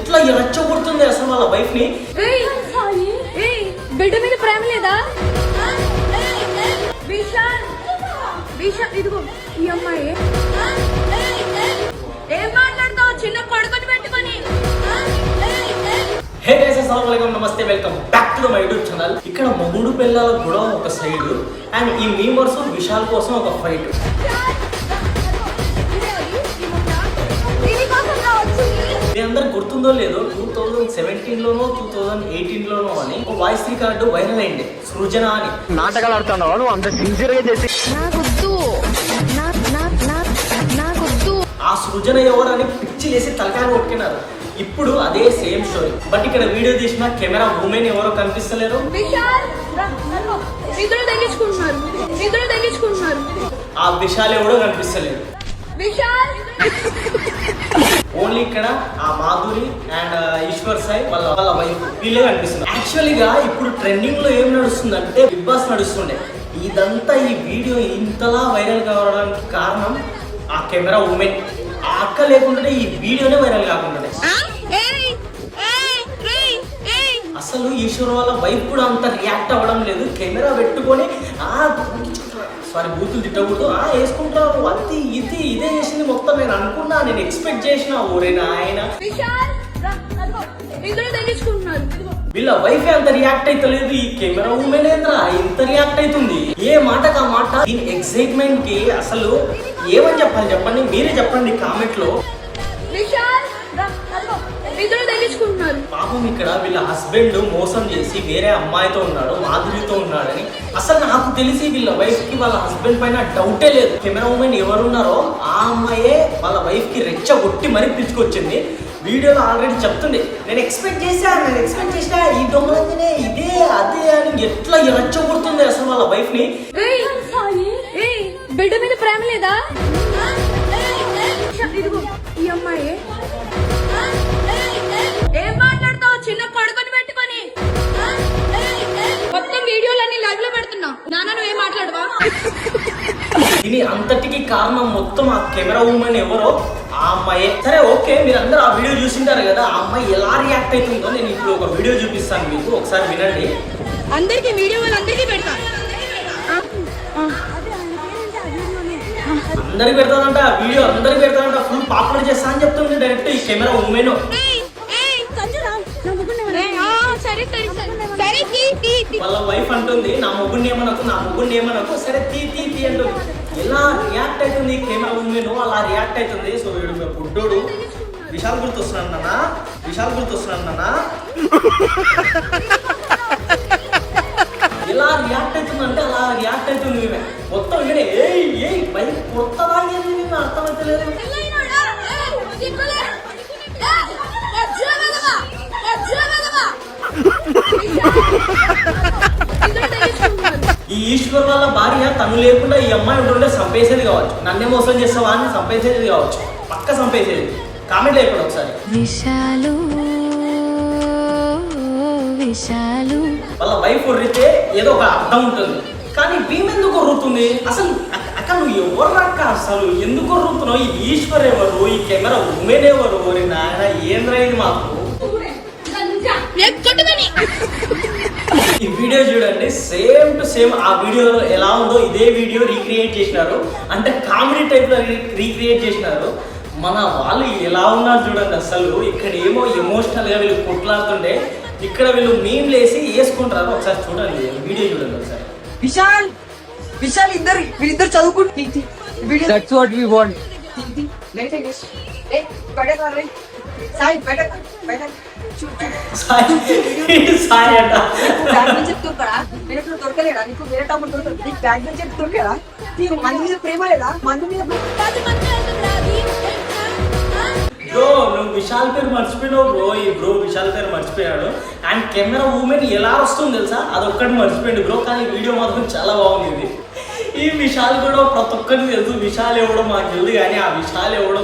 ఎట్లా రెచ్చగొడుతుంది అసలు వాళ్ళ వైఫ్ ని. బిడ్డ మీద ప్రేమ లేదా? విశాల్ విశాల్ ఇదిగో ఈ అమ్మాయి ఏం మాట్లాడతావు చిన్న కొడుకుని పెట్టుకొని. హే గైస్ అస్సలాము అలైకుం, నమస్తే, welcome back to my YouTube channel. ఇక్కడ మొగుడు పిల్లల గొడవ ఒక సైడ్ అండ్ ఈ మీమర్స్ విశాల్ కోసం ఒక ఫైట్. మీ అందరికి గుర్తుందో లేదో 2017లోనో 2018లోనో అని ఒక వాయిస్ రికార్డు వైరల్ అయింది, సృజన అని. నాటకాలు ఆడుతున్నాడు అంత సిన్సియర్ గా చేసి ఆ సృజన ఎవరని పిచ్చి లేసి తలకాయ కొట్టుకున్నారు. ఇప్పుడు అదే సేమ్ స్టోరీ, బట్ ఇక్కడ వీడియో తీసిన కెమెరా ఉమెన్ ఎవరో కనిపిస్తలేరు. ఆ విశాల్ ఎవడో కనిపిస్తలేరు. ఓన్లీ ఇక్కడ ఆ మాధురి అండ్ ఈశ్వర్ సాయి వాళ్ళ వైఫ్ వీళ్ళే కనిపిస్తున్నారు. యాక్చువల్గా ఇప్పుడు ట్రెండింగ్ లో ఏం నడుస్తుందంటే బిగ్ బాస్ నడుస్తుండే. ఇదంతా ఈ వీడియో ఇంతలా వైరల్ కావడానికి కారణం ఆ కెమెరా ఉమెన్. ఆ అక్క లేకుండానే ఈ వీడియోనే వైరల్ కాకుండా. అసలు ఈశ్వర్ వాళ్ళ వైఫ్ కూడా అంత రియాక్ట్ అవ్వడం లేదు. కెమెరా పెట్టుకొని సారీ బూతులు తిట్టకూడదు, వేసుకుంటారు అది ఇది ఇదే చేసింది మొత్తం. నేను అనుకున్నా, నేను ఎక్స్పెక్ట్ చేసిన ఓరేనా ఆయన వీళ్ళ వైఫ్ అంత రియాక్ట్ అయితలేదు. ఈ కెమెరా ఉమెన్ ఏంద్రా ఇంత రియాక్ట్ అవుతుంది? ఏ మాటకు ఆ మాట. దీని ఎక్సైట్మెంట్ కి అసలు ఏమని చెప్పాలి చెప్పండి, మీరే చెప్పండి కామెంట్ లో. పాపం ఇక్కడ వీళ్ళ హస్బెండ్ మోసం చేసి వేరే అమ్మాయితో ఉన్నాడు, మాధురితో ఉన్నాడని. అసలు నాకు తెలిసి వీళ్ళ వైఫ్ కి వాళ్ళ హస్బెండ్ పైన డౌటే లేదు. కెమెరా ఉమెన్ ఎవరున్నారో ఆ అమ్మాయే వాళ్ళ వైఫ్ కి రెచ్చగొట్టి మరీ పిలుచుకొచ్చింది. వీడియోలో ఆల్రెడీ చెప్తుంది, నేను ఎక్స్పెక్ట్ చేసా ఈ దొంగనే ఇదే అదే అని. ఎట్లా రెచ్చగొడుతుంది అసలు వాళ్ళ వైఫ్ ని. బిడ్డ మీద ప్రేమ లేదా? ఇదిగో ఈ అమ్మాయి ఏం మాట్లాడతావు చిన్న కొడుకుని పెట్టుకొని. మొత్తం వీడియోలన్నీ లైవ్ లో పెడుతున్నా, నాన్న నువ్వేం మాట్లాడవా? ఇది అంతటికి కారణం మొత్తం ఆ కెమెరా ఉమెన్ ఎవరో ఆ అమ్మాయి. సరే ఓకే, మీరు అందరూ ఆ వీడియో చూసింటారు కదా, ఆ అమ్మాయి ఎలా రియాక్ట్ అవుతుందో నేను ఇప్పుడు ఒక వీడియో చూపిస్తాను మీకు, ఒకసారి వినండి. అందరికి వీడియో వాళ్ళందరికీ పెడతా. అందరికి పెడతానంట ఆ వీడియో, అందరికి పెడతానంట, ఫుల్ పాపులర్ చేస్తా అని చెప్తుంది డైరెక్ట్ ఈ కెమెరా ఉమెన్. వాళ్ళ వైఫ్ అంటుంది, నా మొగ్గుని ఏమనకు సరే తీ అంటుంది. ఎలా రియాక్ట్ అవుతుంది కెమెరా ఉమెన్, అలా రియాక్ట్ అవుతుంది. సో వీడు బుడ్డోడు విశాల్ గుర్తొస్తున్నాడు నాన్న. ఎలా రియాక్ట్ అవుతుందంటే అలా రియాక్ట్ అవుతుంది ఈమె మొత్తం. ఈమె ఏ బైక్ కొత్తదా ఏది అర్థమైతలేదు. ఈ ఈశ్వర్ వాళ్ళ భార్య తను లేకుండా ఈ అమ్మాయి ఉంటుండే చంపేసేది కావచ్చు, నన్నే మోసం చేస్తావా అని చంపేసేది కావచ్చు, పక్క చంపేసేది. కామెంట్ అయిపోయి ఒకసారి. వాళ్ళ వైఫ్ ఉర్రితే ఏదో ఒక అర్థం ఉంటుంది, కానీ వీమెందుకు ఉర్రుతుంది అసలు? అక్క నువ్వు ఎవరు అక్క, అసలు ఎందుకు ఉర్రుతున్నావు? ఈ ఈశ్వర్ ఎవరు, ఈ కెమెరా ఉమెన్ ఎవరు? నాయన ఏంద్రైంది మాకు. ఈ వీడియో చూడండి, సేమ్ టు సేమ్ ఆ వీడియోలో ఎలా ఉందో ఇదే వీడియో రీక్రియేట్ చేసినారు. అంటే కామెడీ టైప్ లో రీక్రియేట్ చేసినారు. మన వాళ్ళు ఎలా ఉన్నారు చూడండి అసలు. ఇక్కడ ఏమో ఎమోషనల్ గా వీళ్ళు కొట్లాడుతుంటే, ఇక్కడ వీళ్ళు మీమ్ లేసి వేసుకుంటారు. ఒకసారి చూడండి వీడియో చూడండి ఒకసారి. విశాల్ వీళ్ళిద్దరు చదువుకుంటు. That's what we want. Sai అంట దొరకలేడా నీకు? వేరే టాపిక్ దొరకలేదు నీకు? బ్యాగ్ నుంచి దొరికేదా నీకు? మంది మీద ప్రేమ లేదా? మంది మీద బ్రో నువ్వు విశాల్ పేరు మర్చిపోయినావు బ్రో. ఈ బ్రో విశాల్ పేరు మర్చిపోయాడు. అండ్ కెమెరా ఉమెన్ ఎలా వస్తుంది తెలుసా, అదొక్కటి మర్చిపోయింది బ్రో. కానీ వీడియో మాత్రం చాలా బాగుంది. ఈ విశాల్ కూడా ప్రతి ఒక్కరికి తెలుసు విశాల్ ఎవడో మాకు తెలియదు, కానీ ఆ విశాల్ ఎవడో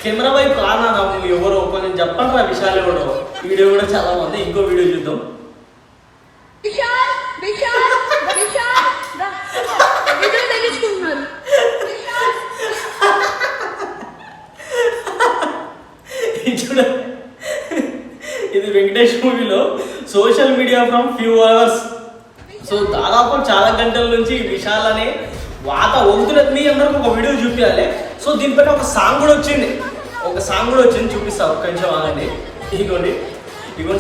కెమెరా వైపు రానా నువ్వు ఎవరో కొంచెం చెప్పండి రా విశాల్ ఎవడో. వీడియో కూడా చాలా బాగుంది, ఇంకో వీడియో చూద్దాం. ఇది వెంకటేష్ మూవీలో social media from few hours. So దాదాపు చాలా గంటల నుంచి విశాల్ అనే వాత వంతున్నది. మీ అందరికి ఒక వీడియో చూపించాలి. సో దీనిపైన ఒక సాంగ్ కూడా వచ్చింది, చూపిస్తా. ఒక్క నిమిషం ఆగండి. ఇగోండి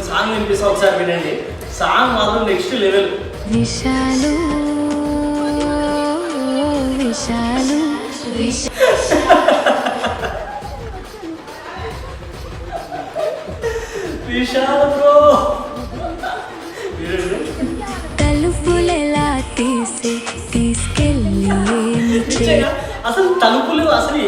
సాంగ్ వినిపిస్తా, ఒకసారి వినండి. సాంగ్ మాత్రం next level. Vishal Vishal Vishal bro తలుపులెలా తీసుకెళ్ళి అసలు తలుపులు అసలు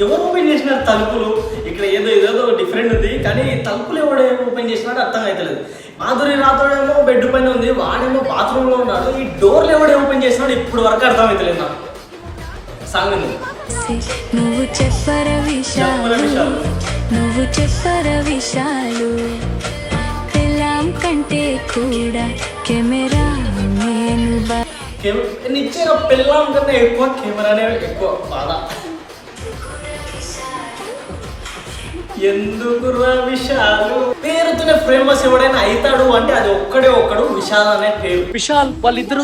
ఎవరు ఓపెన్ చేసినారు తలుపులు? ఇక్కడ ఏదో డిఫరెంట్ ఉంది, కానీ తలుపులు ఎవడే ఓపెన్ చేసినాడు అర్థం అవుతలేదు. మాధురి రాతోడేమో బెడ్ పైన ఉంది, వాడేమో బాత్రూమ్ లో ఉన్నాడు. ఈ డోర్లు ఎవడే ఓపెన్ చేసినాడు ఇప్పుడు వరకు అర్థం అవుతలేదు నాకు. సాంగ్ నువ్వు చెప్పర విశాలు తెల్లాం కంటే కూడా కెమెరా నిశ్చయంగా పెళ్ళాం కన్నా ఎక్కువ కెమెరానే ఎక్కువ బాధ. ఎందుకు విశాలు పేరుతోనే ఫేమస్ ఎవడైనా అవుతాడు అంటే అది ఒక్కడు విశాల్ అనే పేరు. విశాల్ వాళ్ళిద్దరు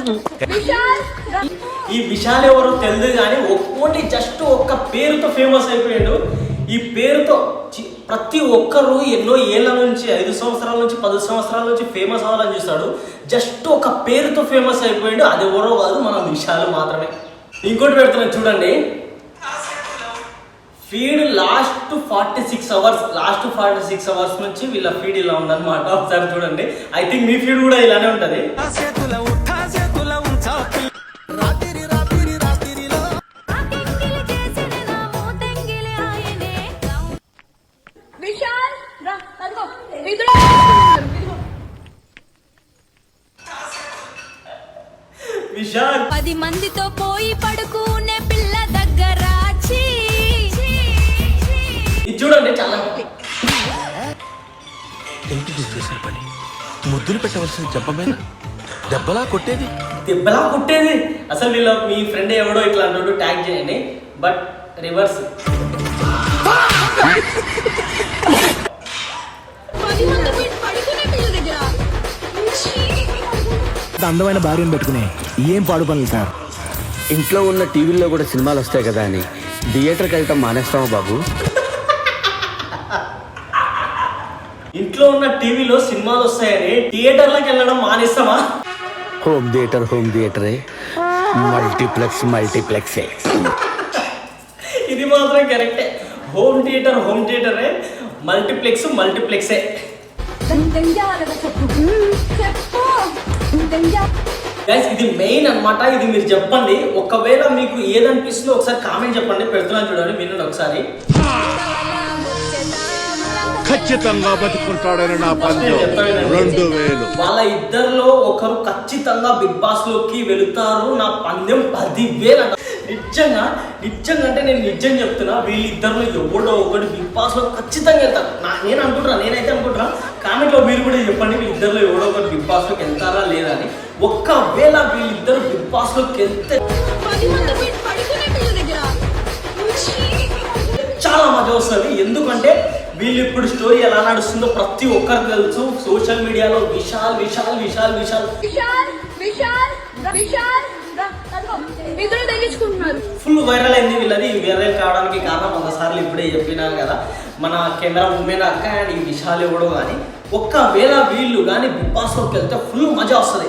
ఈ విశాల్ ఎవరో తెలియదు కానీ ఓన్లీ జస్ట్ ఒక్క పేరుతో ఫేమస్ అయిపోయాడు. ఈ పేరుతో ప్రతి ఒక్కరు ఎన్నో ఏళ్ళ నుంచి 5 సంవత్సరాల నుంచి 10 సంవత్సరాల నుంచి ఫేమస్ అవ్వాలని చూస్తాడు. జస్ట్ ఒక పేరుతో ఫేమస్ అయిపోయాడు. అది ఎవరో కాదు, మన విశాల్ మాత్రమే. ఇంకోటి పెడుతున్నాను చూడండి. ఫీడ్ లాస్ట్ 46 అవర్స్ నుంచి వీళ్ళ ఫీడ్ ఇలా ఉందన్నమాట. ఒకసారి చూడండి. ఐ థింక్ మీ ఫీడ్ కూడా ఇలానే ఉంటది. విశాల్ రా అదిగో విశాల్ 10 మందితో పోయి పడుకునే పిల్ల దగ్గర ఇది చూడండి. చాలా ఏంటి చేశారు పని? ముద్దులు పెట్టవలసిన చెప్పమైన దెబ్బలా కొట్టేది. అసలు వీళ్ళ మీ ఫ్రెండ్ ఎవడో ఇట్లా అంటాడు, ట్యాగ్ చేయండి. బట్ రివర్స్ అందమైన భార్యను పెట్టుకునే ఏం పాడు పనులు సార్. ఇంట్లో ఉన్న టీవీల్లో కూడా సినిమాలు వస్తాయి కదా అని థియేటర్కి వెళ్ళటం మానేస్తామా బాబు? ఇంట్లో ఉన్న టీవీలో సినిమాలు వస్తాయని థియేటర్లకు వెళ్ళడం మానేస్తామా? హోమ్ థియేటరే, మల్టీప్లెక్సే. ఇది మాత్రం కరెక్టే. హోమ్ థియేటరే, మల్టీప్లెక్సే. గైస్ ఇది మెయిన్ అన్నమాట. ఇది మీరు చెప్పండి. ఒకవేళ మీకు ఏదనిపిస్తుందో ఒకసారి కామెంట్ చెప్పండి. పెడుతున్నాను చూడండి, వినండి ఒకసారి. ఖచ్చితంగా బతుకుంటాడని నా పందెం 2000. వాళ్ళ ఇద్దరిలో ఒకరు ఖచ్చితంగా బిగ్ బాస్ లోకి వెళుతారు. నా పందెం 10,000 అంట. నిజంగా అంటే నేను నిజం చెప్తున్నా. వీళ్ళిద్దరిలో ఎవడో ఒకటి బిగ్ బాస్ లో ఖచ్చితంగా వెళ్తారు. నేనైతే అనుకుంటున్నా. కామెంట్ లో మీరు కూడా చెప్పండి, వీళ్ళిద్దరిలో ఎవడో ఒకటి బిగ్ బాస్ లోకి వెళ్తారా లేదా అని. ఒక్కవేళ వీళ్ళిద్దరు బిగ్ బాస్ లోకి వెళ్తే చాలా మజా వస్తుంది. ఎందుకంటే వీళ్ళు ఇప్పుడు స్టోరీ ఎలా నడుస్తుందో ప్రతి ఒక్కరికి తెలుసు. సోషల్ మీడియాలో విశాల్ ఫుల్ వైరల్ అయింది. వీళ్ళది వైరల్ కావడానికి కారణం 100 సార్లు ఇప్పుడే చెప్పినా కదా, మన కెమెరా ఉమెన్ అక్క అండ్ ఈ విశాల్ ఎవడో కానీ. ఒక్కవేళ వీళ్ళు కానీ బిగ్ బాస్ లోకి వెళ్తే ఫుల్ మజా వస్తుంది.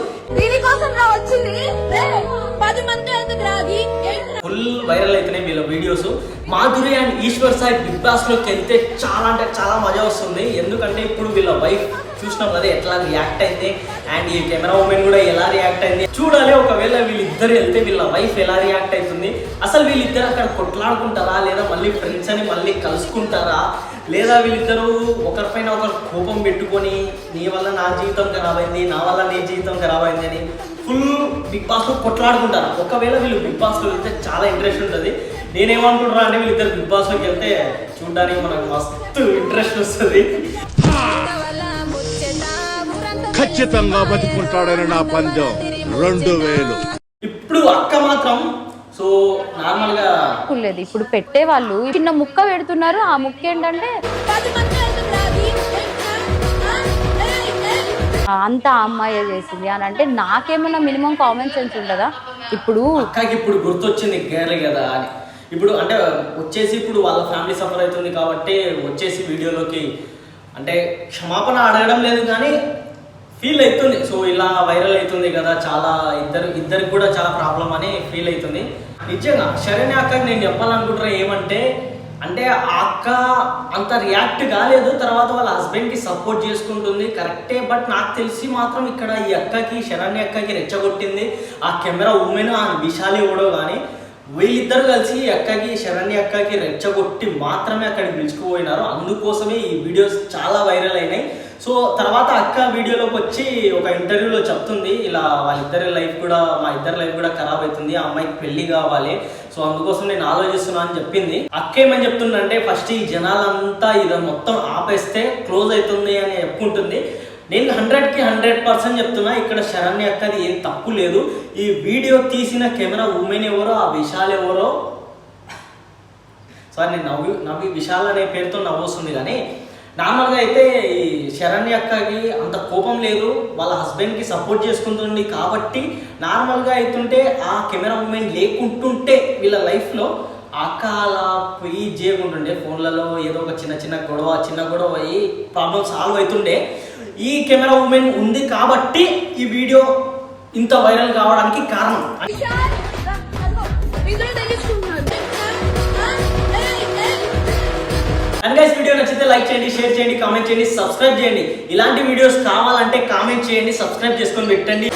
ఫుల్ వైరల్ అవుతున్నాయి వీళ్ళ videos. Madhuri and Eshwar Sai Bigg Boss లోకి వెళ్తే చాలా అంటే చాలా మజా వస్తుంది. ఎందుకంటే ఇప్పుడు వీళ్ళ వైఫ్ చూసినాం కదా ఎట్లా రియాక్ట్ అయింది, అండ్ ఈ కెమెరా ఉమెన్ కూడా ఎలా రియాక్ట్ అయింది చూడాలి. ఒకవేళ వీళ్ళిద్దరు వెళ్తే వీళ్ళ వైఫ్ ఎలా రియాక్ట్ అవుతుంది, అసలు వీళ్ళిద్దరు అక్కడ కొట్లాడుకుంటారా, లేదా మళ్ళీ ఫ్రెండ్స్ అని మళ్ళీ కలుసుకుంటారా, లేదా వీళ్ళిద్దరూ ఒకరిపైన ఒకరు కోపం పెట్టుకొని నీ వల్ల నా జీవితం ఖరాబ్ అయింది, నా వల్ల నీ జీవితం ఖరాబ్ అయింది అని ఫుల్ బిగ్ బాస్ లో కొట్లాడుకుంటారు. ఒకవేళ వీళ్ళు బిగ్ బాస్ లో వెళ్తే చాలా ఇంట్రెస్ట్ ఉంటుంది. నేనేమనుకుంటున్నా అంటే వీళ్ళిద్దరు బిగ్ బాస్ లోకి వెళ్తే చూడడానికి మనకు మస్తు ఇంట్రెస్ట్ వస్తుంది. ఖచ్చితంగా బతుకుంటాడని నా పందెం 2000. ఇప్పుడు అక్క మాత్రం సో నార్మల్ గా లేదు. ఇప్పుడు పెట్టే వాళ్ళు చిన్న ముక్క పెడుతున్నారు. ఆ ముక్క ఏంటంటే అంత ఆ అమ్మాయే చేసింది అని అంటే నాకేమన్నా మినిమం కామన్ సెన్స్ ఉండదా? ఇప్పుడు అక్కకి ఇప్పుడు గుర్తొచ్చింది గేర్లే కదా అని. ఇప్పుడు అంటే వచ్చేసి ఇప్పుడు వాళ్ళ ఫ్యామిలీ సఫర్ అవుతుంది కాబట్టి వచ్చేసి వీడియోలోకి అంటే క్షమాపణ అడగడం లేదు కానీ ఫీల్ అవుతుంది. సో ఇలా వైరల్ అవుతుంది కదా, చాలా ఇద్దరికి కూడా చాలా ప్రాబ్లం అని ఫీల్ అవుతుంది. నిజంగా శరణ్య అక్కకి నేను చెప్పాలనుకుంటున్నా ఏమంటే, అంటే ఆ అక్క అంత రియాక్ట్ కాలేదు, తర్వాత వాళ్ళ హస్బెండ్కి సపోర్ట్ చేసుకుంటుంది కరెక్టే. బట్ నాకు తెలిసి మాత్రం ఇక్కడ ఈ అక్కకి శరణ్య అక్కకి రెచ్చగొట్టింది ఆ కెమెరా ఉమెన్ ఆ విశాలి ఎవడో కానీ, వీళ్ళిద్దరు కలిసి అక్కకి శరణ్య అక్కకి రెచ్చగొట్టి మాత్రమే అక్కడికి పిలుచుకుపోయినారు. అందుకోసమే ఈ వీడియోస్ చాలా వైరల్ అయినాయి. సో తర్వాత అక్క వీడియోలోకి వచ్చి ఒక ఇంటర్వ్యూలో చెప్తుంది, ఇలా వాళ్ళిద్దరి లైఫ్ కూడా మా ఇద్దరి లైఫ్ కూడా ఖరాబ్ అవుతుంది, ఆ అమ్మాయికి పెళ్లి కావాలి, సో అందుకోసం నేను ఆలోచిస్తున్నా అని చెప్పింది. అక్క ఏమని చెప్తుందంటే, ఫస్ట్ ఈ జనాలంతా ఇది మొత్తం ఆపేస్తే క్లోజ్ అవుతుంది అని చెప్పుకుంటుంది. నేను 100కి 100% చెప్తున్నా, ఇక్కడ శరణ్య అక్కది ఏం తప్పు లేదు. ఈ వీడియో తీసిన కెమెరా ఉమెన్ ఎవరో, ఆ విశాల్ ఎవరో, సారీ నేను నవ్వి విశాల్ అనే పేరుతో నవ్వొస్తుంది కానీ నార్మల్గా అయితే ఈ శరణ్య అక్కకి అంత కోపం లేదు, వాళ్ళ హస్బెండ్కి సపోర్ట్ చేసుకుంటుంది కాబట్టి నార్మల్గా అవుతుంటే ఆ కెమెరా ఉమెన్ లేకుంటుంటే వీళ్ళ లైఫ్లో అక్క అలా పోయి చేయకుంటుండే, ఫోన్లలో ఏదో ఒక చిన్న గొడవ అయ్యి ప్రాబ్లమ్ సాల్వ్ అవుతుండే. ఈ కెమెరా ఉమెన్ ఉంది కాబట్టి ఈ వీడియో ఇంత వైరల్ కావడానికి కారణం. అండ్ గైస్ వీడియో నచ్చితే లైక్ చేయండి, షేర్ చేయండి, కామెంట్ చేయండి, సబ్స్క్రైబ్ చేయండి. ఇలాంటి వీడియోస్ కావాలంటే కామెంట్ చేయండి, సబ్స్క్రైబ్ చేసుకొని పెట్టండి.